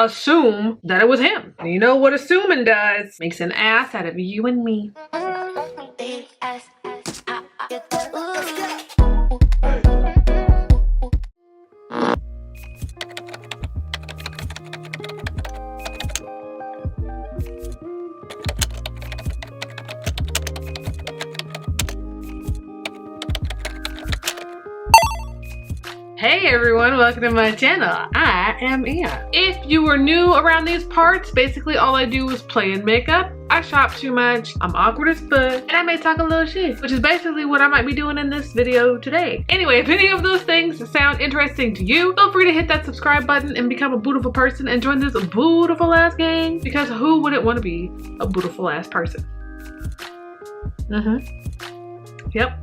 assume that it was him. And you know what assuming does? Makes an ass out of you and me. Hey everyone, welcome to my channel. I am e.l.f. If you were new around these parts, basically all I do is play in makeup. I shop too much, I'm awkward as fuck, and I may talk a little shit, which is basically what I might be doing in this video today. Anyway, if any of those things sound interesting to you, feel free to hit that subscribe button and become a beautiful person and join this beautiful ass gang, because who wouldn't want to be a beautiful ass person? Yep.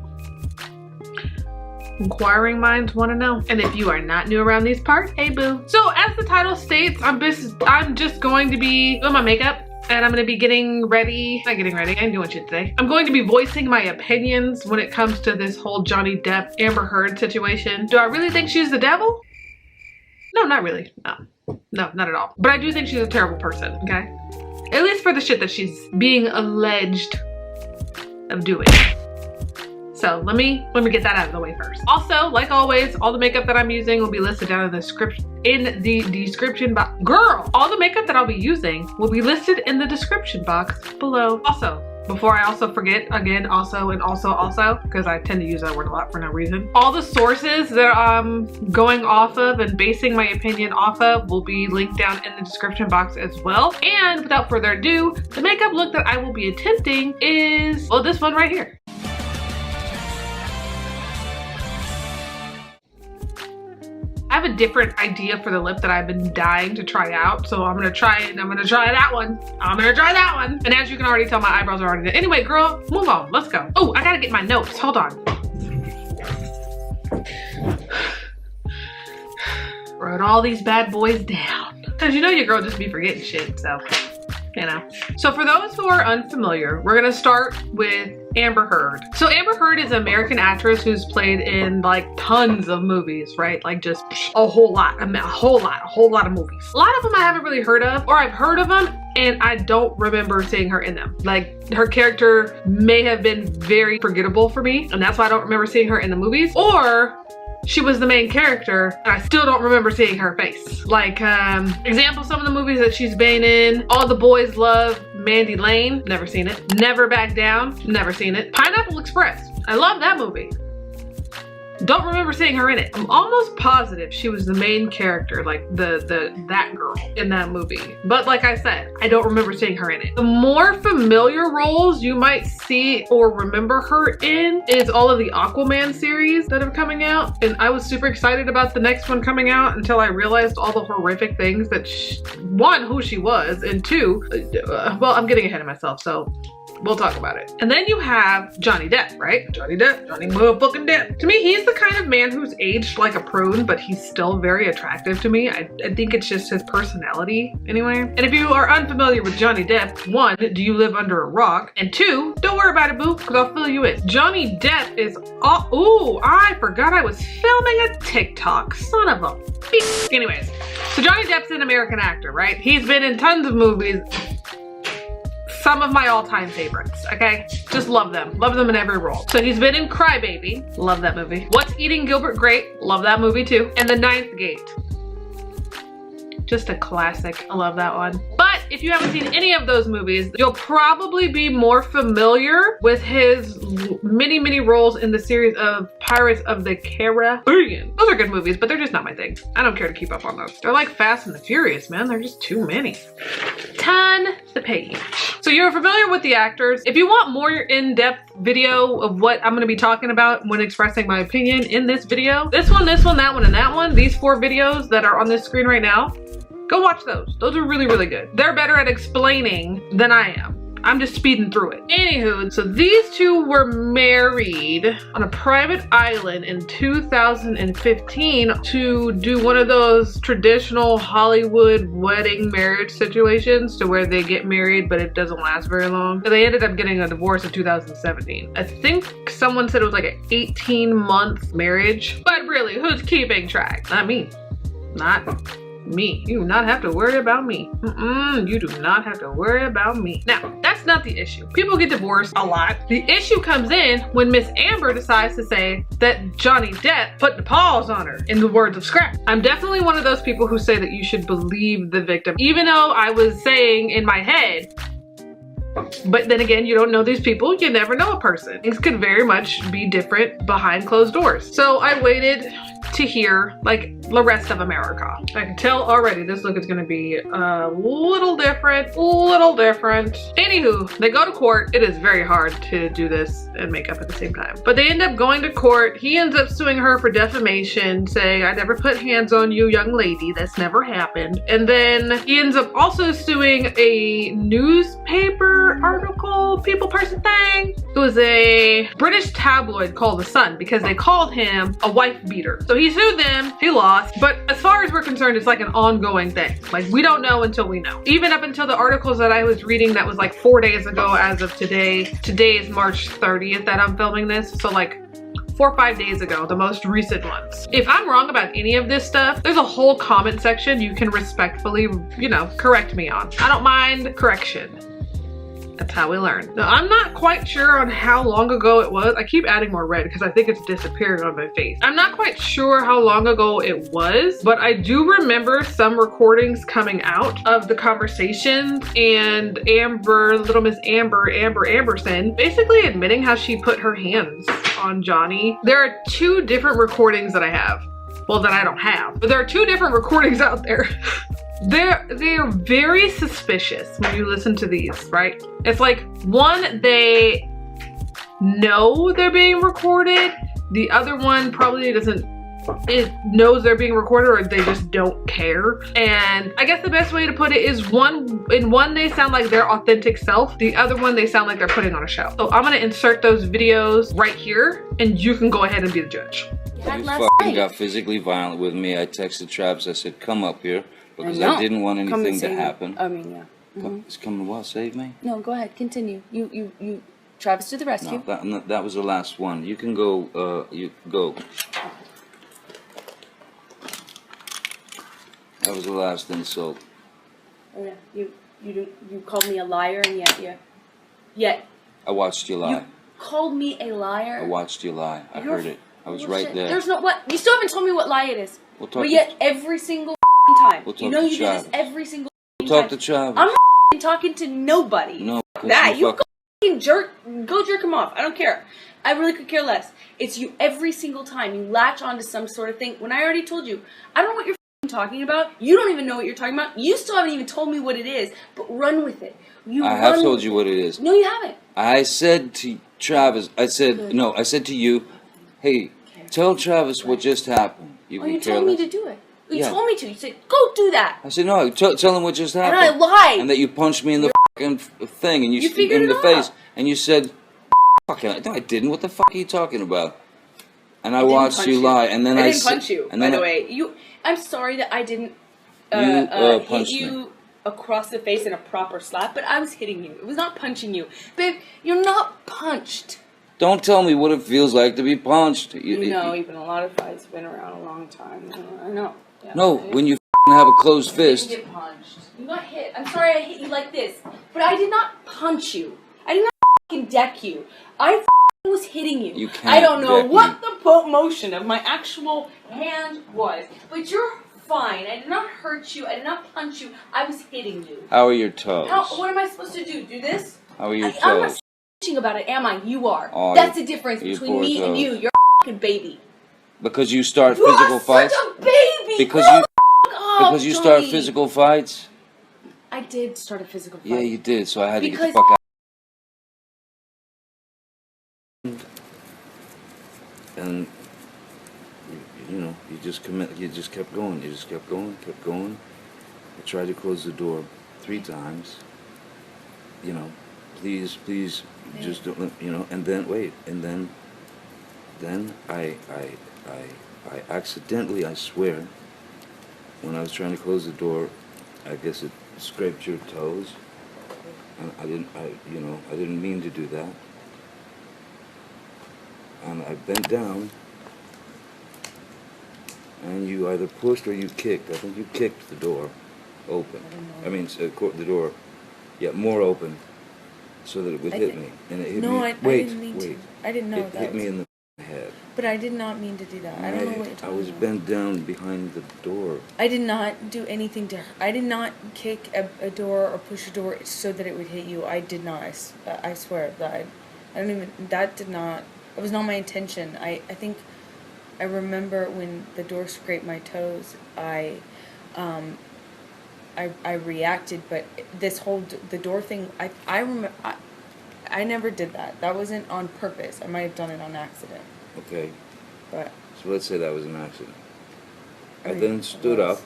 Inquiring minds want to know. And if you are not new around these parts, hey boo. So as the title states, I'm just going to be doing my makeup and I'm going to be getting ready. Not getting ready, I'm doing shit today. I'm going to be voicing my opinions when it comes to this whole Johnny Depp, Amber Heard situation. Do I really think she's the devil? No, not really. No, not at all. But I do think she's a terrible person, okay? At least for the shit that she's being alleged of doing. So let me get that out of the way first. Also, like always, all the makeup that I'm using will be listed down in the description box. Girl, all the makeup that I'll be using will be listed in the description box below. Also, before I also forget, again, also, because I tend to use that word a lot for no reason. All the sources that I'm going off of and basing my opinion off of will be linked down in the description box as well. And without further ado, the makeup look that I will be attempting is, well, this one right here. I have a different idea for the lip that I've been dying to try out, so I'm gonna try it and I'm gonna try that one. And as you can already tell, my eyebrows are already done. Anyway, girl, move on, let's go. Oh, I gotta get my notes, hold on. Wrote all these bad boys down. Cause you know your girl just be forgetting shit, so, you know. So for those who are unfamiliar, we're gonna start with Amber Heard. So Amber Heard is an American actress who's played in like tons of movies, right? Like just a whole lot of movies. A lot of them I haven't really heard of, or I've heard of them and I don't remember seeing her in them. Like her character may have been very forgettable for me and that's why I don't remember seeing her in the movies, or she was the main character and I still don't remember seeing her face. Like, example, some of the movies that she's been in, All the Boys Love Mandy Lane, never seen it. Never Back Down, never seen it. Pineapple Express, I love that movie. Don't remember seeing her in it. I'm almost positive she was the main character, like that girl in that movie. But like I said, I don't remember seeing her in it. The more familiar roles you might see or remember her in is all of the Aquaman series that are coming out. And I was super excited about the next one coming out until I realized all the horrific things that one, who she was, and two, well, I'm getting ahead of myself, so we'll talk about it. And then you have Johnny Depp, right? Johnny motherfucking Depp. To me, he's the kind of man who's aged like a prune, but he's still very attractive to me. I think it's just his personality anyway. And if you are unfamiliar with Johnny Depp, one, do you live under a rock? And two, don't worry about it, boo, because I'll fill you in. Johnny Depp is, ooh, I forgot I was filming a TikTok. Son of a bitch. Anyways, so Johnny Depp's an American actor, right? He's been in tons of movies. Some of my all-time favorites, okay? Just love them in every role. So he's been in Cry Baby, love that movie. What's Eating Gilbert Grape, love that movie too. And The Ninth Gate, just a classic, I love that one. But if you haven't seen any of those movies, you'll probably be more familiar with his many roles in the series of Pirates of the Caribbean. Those are good movies, but they're just not my thing. I don't care to keep up on those. They're like Fast and the Furious, man. They're just too many. Ton the page. So you're familiar with the actors. If you want more in-depth video of what I'm gonna be talking about when expressing my opinion in this video, this one, that one, and that one, these 4 videos that are on this screen right now, go watch those. Those are really good. They're better at explaining than I am. I'm just speeding through it. Anywho, so these two were married on a private island in 2015 to do one of those traditional Hollywood wedding marriage situations to where they get married but it doesn't last very long. So they ended up getting a divorce in 2017. I think someone said it was like an 18-month marriage, but really, who's keeping track? Not me. Not me. You do not have to worry about me. You do not have to worry about me. Now, that's not the issue. People get divorced a lot. The issue comes in when Miss Amber decides to say that Johnny Depp put the paws on her, in the words of Scrap. I'm definitely one of those people who say that you should believe the victim, even though I was saying in my head, but then again, you don't know these people. You never know a person. Things could very much be different behind closed doors. So I waited to hear like the rest of America. I can tell already this look is gonna be a little different, Anywho, they go to court. It is very hard to do this and make up at the same time. But they end up going to court. He ends up suing her for defamation, saying, I never put hands on you, young lady. That's never happened. And then he ends up also suing a newspaper article, person thing. It was a British tabloid called The Sun because they called him a wife beater. So he sued them, he lost. But as far as we're concerned, it's like an ongoing thing. Like we don't know until we know. Even up until the articles that I was reading that was like 4 days ago as of today. Today is March 30th that I'm filming this. So like 4 or 5 days ago, the most recent ones. If I'm wrong about any of this stuff, there's a whole comment section you can respectfully, you know, correct me on. I don't mind correction. That's how we learn. Now, I'm not quite sure on how long ago it was. I keep adding more red because I think it's disappearing on my face. I'm not quite sure how long ago it was, but I do remember some recordings coming out of the conversations and Amber, little Miss Amber Amberson, basically admitting how she put her hands on Johnny. There are 2 different recordings that I have. Well, that I don't have, but there are 2 different recordings out there. They're very suspicious when you listen to these, right? It's like, one, they know they're being recorded. The other one probably it knows they're being recorded, or they just don't care. And I guess the best way to put it is one they sound like their authentic self. The other one, they sound like they're putting on a show. So I'm gonna insert those videos right here and you can go ahead and be the judge. You fucking got physically violent with me. I texted Travis, I said, come up here. Because I didn't want anything to happen. I mean, yeah. It's coming to what? Save me? No, go ahead. Continue. You Travis to the rescue. No, that was the last one. You can go, you go. That was the last insult. Oh, yeah. You called me a liar, and yet. I watched you lie. You called me a liar? I watched you lie. I heard it. I was right there. There's no what? You still haven't told me what lie it is. We'll talk but yet every single time. We'll talk you know you Travis. do this every single We'll time. talk to Travis. I'm not talking to nobody. No. That you go jerk him off. I don't care. I really could care less. It's you every single time. You latch onto some sort of thing. When I already told you, I don't know what you're talking about. You don't even know what you're talking about. You still haven't even told me what it is. But run with it. I have told you what it is. No, you haven't. I said to Travis, I said to you, hey, tell Travis what just happened. You told me to do it. You told me to. You said, go do that. I said, no, tell him what just happened. And I lied. And that you punched me in the fucking thing. And you figured in it the out. face. And you said, fuck it. No, I didn't. What the fuck are you talking about? And I watched you lie. And then I didn't punch you, by the way. I'm sorry that I didn't hit you across the face in a proper slap, but I was hitting you. It was not punching you. Babe, you're not punched. Don't tell me what it feels like to be punched. You know, even a lot of fights have been around a long time. I know. Yeah, no, when you have a closed fist. You didn't get punched. You got hit. I'm sorry I hit you like this, but I did not punch you. I did not deck you. I was hitting you. You can't I don't know what me. the motion of my actual hand was, but you're fine. I did not hurt you. I did not punch you. I was hitting you. How are your toes? What am I supposed to do? Do this? How are your toes? I'm not bitching about it, am I? You are. Oh, that's the difference between me and you. You're a fucking baby. Because you start physical fights? You're such a baby! Because you start physical fights? I did start a physical fight. Yeah, you did, so I had to get the fuck out. And, you know, you just kept going. You just kept going. I tried to close the door 3 times. You know, please, just don't, you know, and then, wait, and then I accidentally, I swear, when I was trying to close the door, I guess it scraped your toes. And I didn't mean to do that. And I bent down, and you either pushed or you kicked. I think you kicked the door open. I mean, the door, yeah, more open, so that it would hit me. And it hit me. I didn't mean to. I didn't know it that. Hit me in the head. But I did not mean to do that. I don't know what you're talking about. I was bent down behind the door. I did not do anything to her. I did not kick a door or push a door so that it would hit you. I did not. I swear that I don't even. That did not. It was not my intention. I think I remember when the door scraped my toes. I reacted, but this whole the door thing. I remember. I never did that. That wasn't on purpose. I might have done it on accident. Okay. But so let's say that was an accident. I mean, then stood up.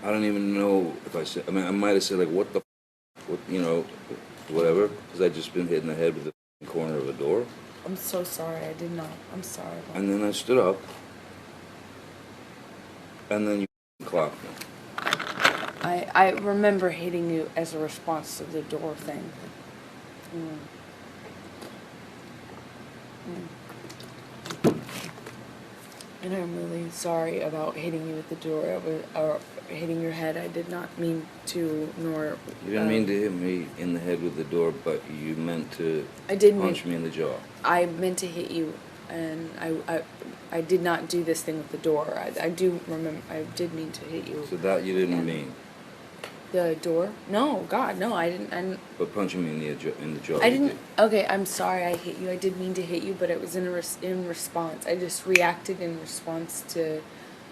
I don't even know if I said. I mean, I might have said like, "What the, what, you know, whatever," because I just been hit in the head with the corner of a door. I'm so sorry. I did not. I'm sorry. And then I stood up. And then you clocked me. I remember hitting you as a response to the door thing. And I'm really sorry about hitting you with the door or hitting your head. I did not mean to, nor... You didn't mean to hit me in the head with the door, but you meant to punch me in the jaw. I meant to hit you, and I did not do this thing with the door. I do remember, I did mean to hit you. So that you didn't mean? The door? No, God, no, I didn't. But punching me in the jaw. I didn't. Okay, I'm sorry I hit you. I did mean to hit you, but it was in response. I just reacted in response to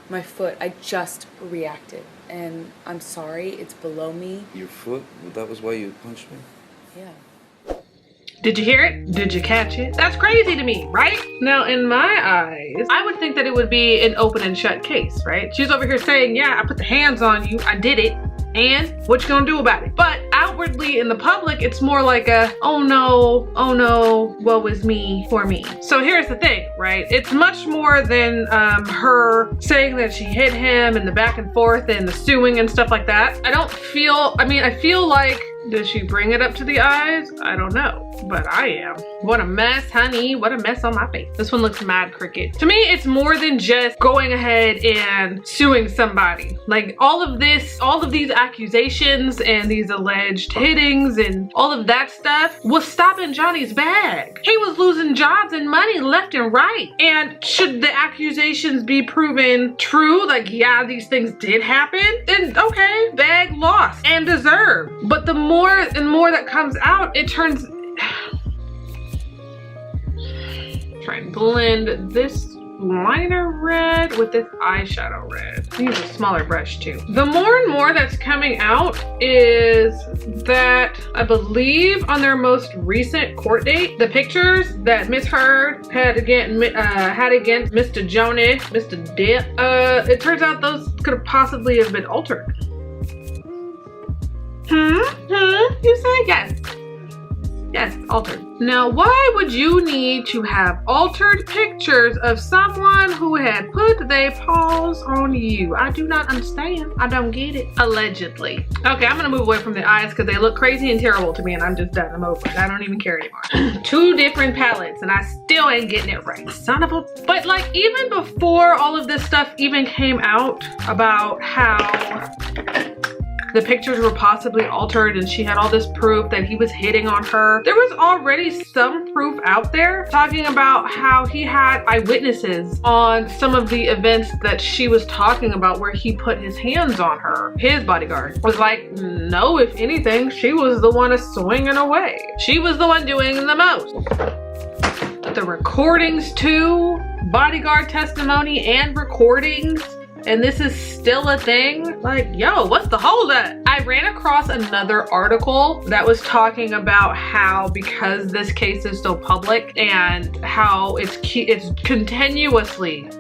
my foot. I just reacted, and I'm sorry. It's below me. Your foot? That was why you punched me? Yeah. Did you hear it? Did you catch it? That's crazy to me, right? Now, in my eyes, I would think that it would be an open and shut case, right? She's over here saying, yeah, I put the hands on you. I did it. And what you gonna do about it? But outwardly in the public, it's more like a, oh no, woe was me, for me. So here's the thing, right? It's much more than her saying that she hit him and the back and forth and the suing and stuff like that. I feel like, does she bring it up to the eyes? I don't know, but I am. What a mess, honey. What a mess on my face. This one looks mad crooked. To me, it's more than just going ahead and suing somebody. Like all of these accusations and these alleged hittings and all of that stuff was stopping Johnny's bag. He was losing jobs and money left and right. And should the accusations be proven true, like yeah, these things did happen, then okay, bag lost and deserved. But the more and more that comes out, it turns... Try and blend this liner red with this eyeshadow red. I use a smaller brush too. The more and more that's coming out is that I believe on their most recent court date, the pictures that Miss Heard had against Mr. Johnny, Mr. Depp, it turns out those could have possibly have been altered. You say yes. Yes, altered. Now, why would you need to have altered pictures of someone who had put their paws on you? I do not understand. I don't get it. Allegedly. Okay, I'm gonna move away from the eyes because they look crazy and terrible to me and I'm just done. I'm over it. I don't even care anymore. 2 different palettes and I still ain't getting it right. Son of a... But like even before all of this stuff even came out about how the pictures were possibly altered and she had all this proof that he was hitting on her, there was already some proof out there talking about how he had eyewitnesses on some of the events that she was talking about where he put his hands on her. His bodyguard was like, no, if anything, she was the one swinging away. She was the one doing the most. The recordings too, bodyguard testimony and recordings. And this is still a thing? Like, yo, what's the holdup? I ran across another article that was talking about how because this case is so public and how it's continuously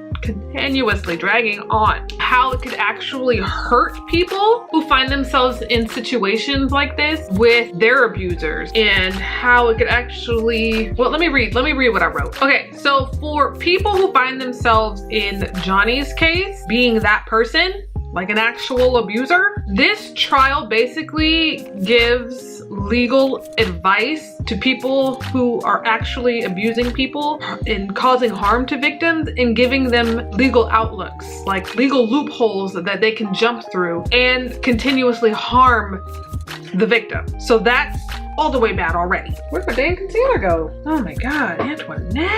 dragging on, how it could actually hurt people who find themselves in situations like this with their abusers, and how it could actually, well, let me read what I wrote. Okay, so for people who find themselves in Johnny's case, being that person, like an actual abuser, this trial basically gives legal advice to people who are actually abusing people and causing harm to victims, and giving them legal outlooks, like legal loopholes that they can jump through and continuously harm the victim. So that's all the way bad already. Where'd my damn concealer go? Oh my God, Antoinette.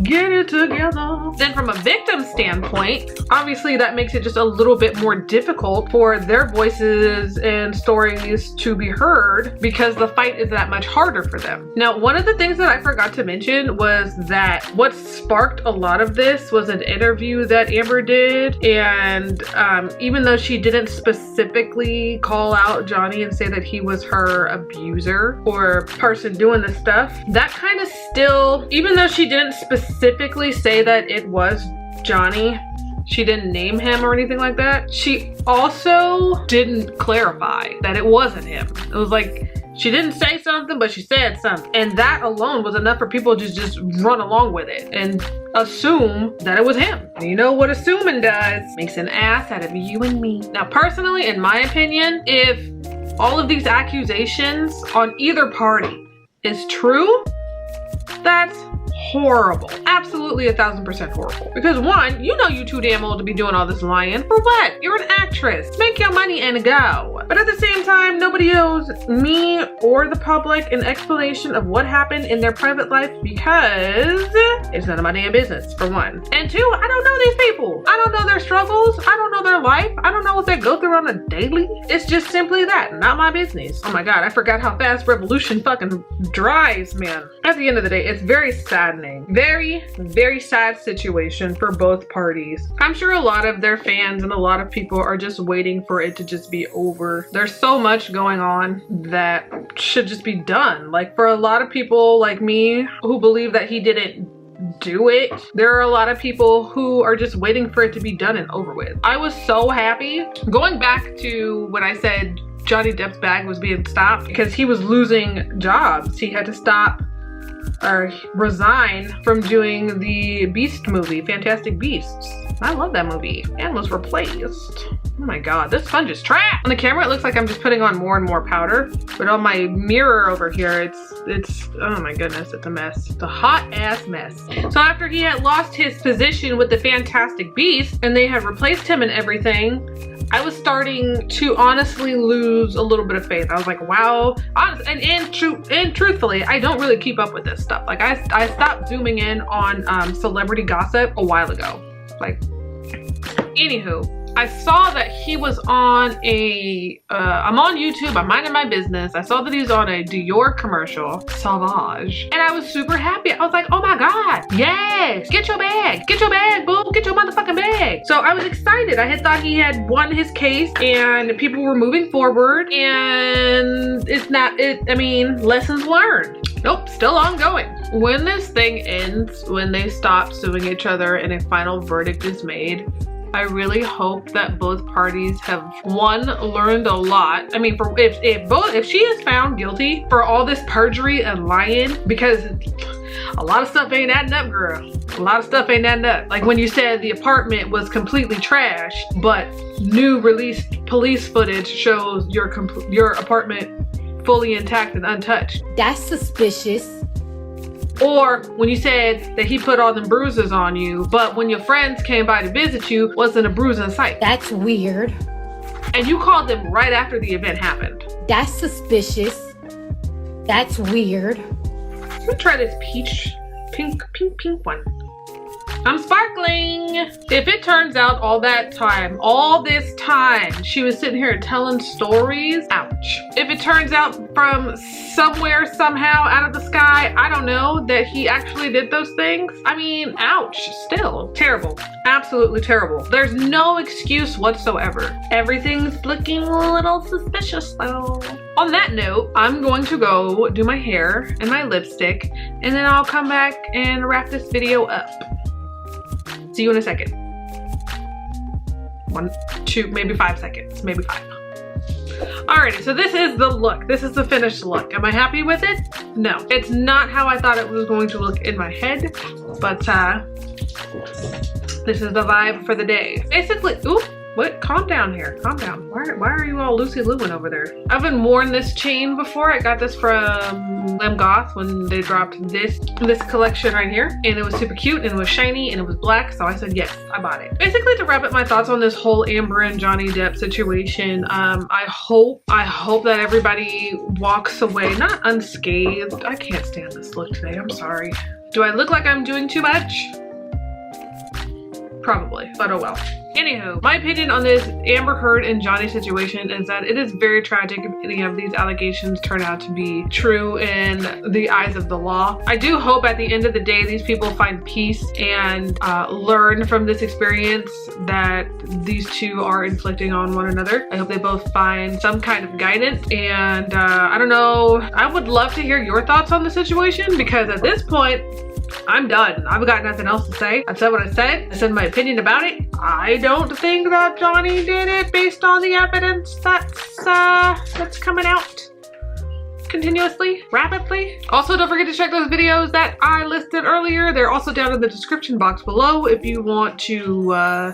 Get it together. Then from a victim standpoint, obviously that makes it just a little bit more difficult for their voices and stories to be heard, because the fight is that much harder for them. Now, one of the things that I forgot to mention was that what sparked a lot of this was an interview that Amber did, and even though she didn't specifically call out Johnny and say that he was her abuser or person doing this stuff, that kind of still, even though she didn't specifically say that it was Johnny, she didn't name him or anything like that, she also didn't clarify that it wasn't him. It was like, she didn't say something, but she said something. And that alone was enough for people to just run along with it and assume that it was him. And you know what assuming does? Makes an ass out of you and me. Now, personally, in my opinion, if all of these accusations on either party is true, that's horrible. Absolutely 1000% horrible. Because one, you know you too damn old to be doing all this lying. For what? You're an actress. Make your money and go. But at the same time, nobody owes me or the public an explanation of what happened in their private life, because it's none of my damn business, for one. And two, I don't know these people. I don't know their struggles. I don't know their life. I don't know what they go through on a daily. It's just simply that. Not my business. Oh my God, I forgot how fast revolution fucking drives, man. At the end of the day, it's very saddening. Very, very sad situation for both parties. I'm sure a lot of their fans and a lot of people are just waiting for it to just be over. There's so much going on that should just be done. Like, for a lot of people like me who believe that he didn't do it, there are a lot of people who are just waiting for it to be done and over with. I was so happy. Going back to when I said Johnny Depp's bag was being stopped because he was losing jobs. He had to stop or resign from doing the Beast movie, Fantastic Beasts. I love that movie, and was replaced. Oh my God, this sponge is trash. On the camera, it looks like I'm just putting on more and more powder, but on my mirror over here, it's, oh my goodness, it's a mess. It's a hot ass mess. So after he had lost his position with the Fantastic Beasts and they had replaced him and everything, I was starting to honestly lose a little bit of faith. I was like, wow. And truthfully, I don't really keep up with this stuff. Like, I stopped zooming in on celebrity gossip a while ago. Like, anywho, I saw that he was on I'm on YouTube, I'm minding my business. I saw that he's on a Dior commercial, Sauvage. And I was super happy. I was like, oh my God, yes, get your bag, boo, get your motherfucking bag. So I was excited. I had thought he had won his case and people were moving forward, and I mean, lessons learned. Nope, still ongoing. When this thing ends, when they stop suing each other and a final verdict is made, I really hope that both parties have, one, learned a lot. I mean, if she is found guilty for all this perjury and lying, because a lot of stuff ain't adding up, girl. A lot of stuff ain't adding up. Like when you said the apartment was completely trashed, but new released police footage shows your apartment fully intact and untouched. That's suspicious. Or when you said that he put all them bruises on you, but when your friends came by to visit you, wasn't a bruise in sight. That's weird. And you called them right after the event happened. That's suspicious. That's weird. Let me try this pink one. I'm sparkling. If it turns out all this time, she was sitting here telling stories, ouch. If it turns out from somewhere, somehow, out of the sky, I don't know, that he actually did those things, I mean, ouch, still. Terrible, absolutely terrible. There's no excuse whatsoever. Everything's looking a little suspicious though. On that note, I'm going to go do my hair and my lipstick, and then I'll come back and wrap this video up. See you in a second. 1, 2, maybe 5 seconds, maybe 5. Alrighty, so this is the look. This is the finished look. Am I happy with it? No, it's not how I thought it was going to look in my head, but this is the vibe for the day. Basically, ooh, What? Calm down here. Calm down. Why are you all loosey-looing over there? I haven't worn this chain before. I got this from McGrath when they dropped this collection right here. And it was super cute and it was shiny and it was black. So I said, yes, I bought it. Basically, to wrap up my thoughts on this whole Amber and Johnny Depp situation, I hope that everybody walks away not unscathed. I can't stand this look today. I'm sorry. Do I look like I'm doing too much? Probably, but oh well. Anywho, my opinion on this Amber Heard and Johnny situation is that it is very tragic if any of these allegations turn out to be true in the eyes of the law. I do hope at the end of the day these people find peace and learn from this experience that these two are inflicting on one another. I hope they both find some kind of guidance, and I don't know, I would love to hear your thoughts on the situation, because at this point, I'm done. I've got nothing else to say. I said what I said. I said my opinion about it. I don't think that Johnny did it based on the evidence that's coming out continuously, rapidly. Also, don't forget to check those videos that I listed earlier. They're also down in the description box below if you want to, I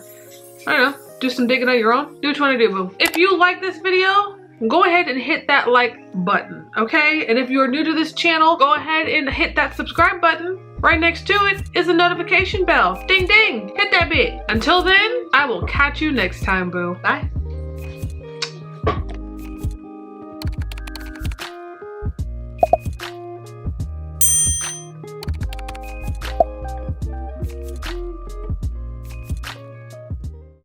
don't know, do some digging on your own. Do what you want to do, boo. If you like this video, go ahead and hit that like button, okay? And if you're new to this channel, go ahead and hit that subscribe button. Right next to it is a notification bell. Ding ding, hit that bit. Until then, I will catch you next time, boo. Bye.